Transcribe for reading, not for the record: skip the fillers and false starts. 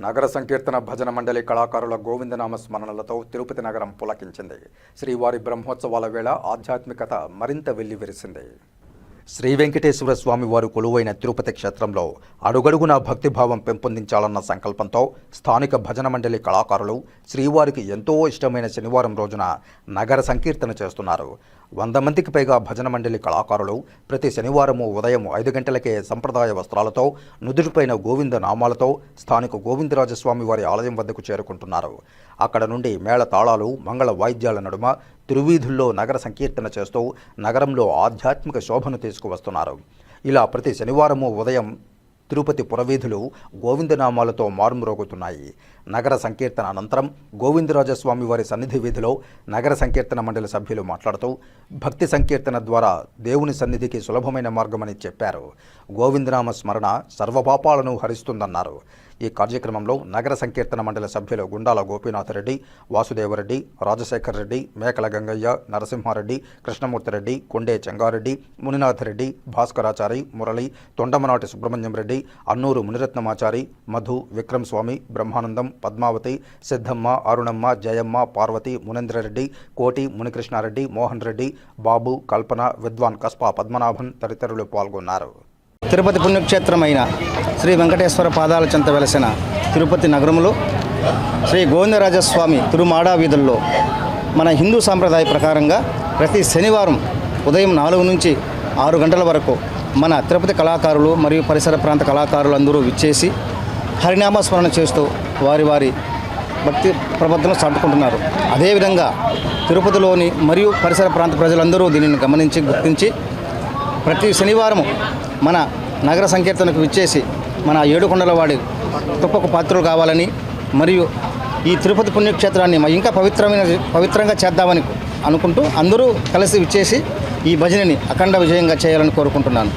నగర సంకీర్తన భజన మండలి కళాకారుల గోవిందనామ స్మరణలతో తిరుపతి నగరం పులకించింది. శ్రీవారి బ్రహ్మోత్సవాల వేళ ఆధ్యాత్మికత మరింత వెల్లివిరిసింది. శ్రీ వెంకటేశ్వర స్వామి వారు కొలువైన తిరుపతి క్షేత్రంలో అడుగడుగునా భక్తిభావం పెంపొందించాలన్న సంకల్పంతో స్థానిక భజన మండలి కళాకారులు శ్రీవారికి ఎంతో ఇష్టమైన శనివారం రోజున నగర సంకీర్తన చేస్తున్నారు. 100 మందికి పైగా భజన మండలి కళాకారులు ప్రతి శనివారము ఉదయం 5 గంటలకే సంప్రదాయ వస్త్రాలతో నుదుటిపైన గోవింద నామాలతో స్థానిక గోవిందరాజస్వామి వారి ఆలయం వద్దకు చేరుకుంటున్నారు. అక్కడ నుండి మేళ తాళాలు, మంగళ వాయిద్యాల నడుమ తిరువీధుల్లో నగర సంకీర్తన చేస్తూ నగరంలో ఆధ్యాత్మిక శోభను తీసుకువస్తున్నారు. ఇలా ప్రతి శనివారము ఉదయం తిరుపతి పురవీధులు గోవిందనామాలతో మారుమ్రోగుతున్నాయి. నగర సంకీర్తన అనంతరం గోవిందరాజస్వామి వారి సన్నిధి వీధిలో నగర సంకీర్తన మండలి సభ్యులు మాట్లాడుతూ భక్తి సంకీర్తన ద్వారా దేవుని సన్నిధికి సులభమైన మార్గమని చెప్పారు. గోవిందనామ స్మరణ సర్వపాపాలను హరిస్తుందన్నారు. ఈ కార్యక్రమంలో నగర సంకీర్తన మండలి సభ్యులు గుండాల గోపీనాథరెడ్డి, వాసుదేవరెడ్డి, రాజశేఖర్ రెడ్డి, మేకల గంగయ్య, నరసింహారెడ్డి, కృష్ణమూర్తిరెడ్డి, కొండే చెంగారెడ్డి, మునినాథరెడ్డి, భాస్కరాచారి, మురళి, తొండమనాటి సుబ్రహ్మణ్యం రెడ్డి, అన్నూరు మునిరత్నమాచారి, మధు, విక్రమ్ స్వామి, బ్రహ్మానందం, పద్మావతి, సిద్ధమ్మ, అరుణమ్మ, జయమ్మ, పార్వతి, మునేంద్రరెడ్డి, కోటి, మునికృష్ణారెడ్డి, మోహన్ రెడ్డి, బాబు, కల్పన, విద్వాన్ కస్పా పద్మనాభన్ తదితరులు పాల్గొన్నారు. తిరుపతి పుణ్యక్షేత్రమైన శ్రీ వెంకటేశ్వర పాదాల చెంత వెలసిన తిరుపతి నగరంలో శ్రీ గోవిందరాజస్వామి తిరుమాడా వీధుల్లో మన హిందూ సాంప్రదాయ ప్రకారంగా ప్రతి శనివారం ఉదయం 4 నుంచి 6 గంటల వరకు మన తిరుపతి కళాకారులు మరియు పరిసర ప్రాంత కళాకారులందరూ విచ్చేసి హరినామస్మరణ చేస్తూ వారి భక్తి ప్రబద్ధను చాటుకుంటున్నారు. అదేవిధంగా తిరుపతిలోని మరియు పరిసర ప్రాంత ప్రజలందరూ దీనిని గమనించి గుర్తించి ప్రతి శనివారం మన నగర సంకీర్తనకు విచ్చేసి మన ఏడుకొండలవాడి గొప్పకు పాత్రలు కావాలని మరియు ఈ తిరుపతి పుణ్యక్షేత్రాన్ని ఇంకా పవిత్రంగా చేద్దామని అనుకుంటూ అందరూ కలిసి విచ్చేసి ఈ భజనని అఖండ విజయంగా చేయాలని కోరుకుంటున్నాను.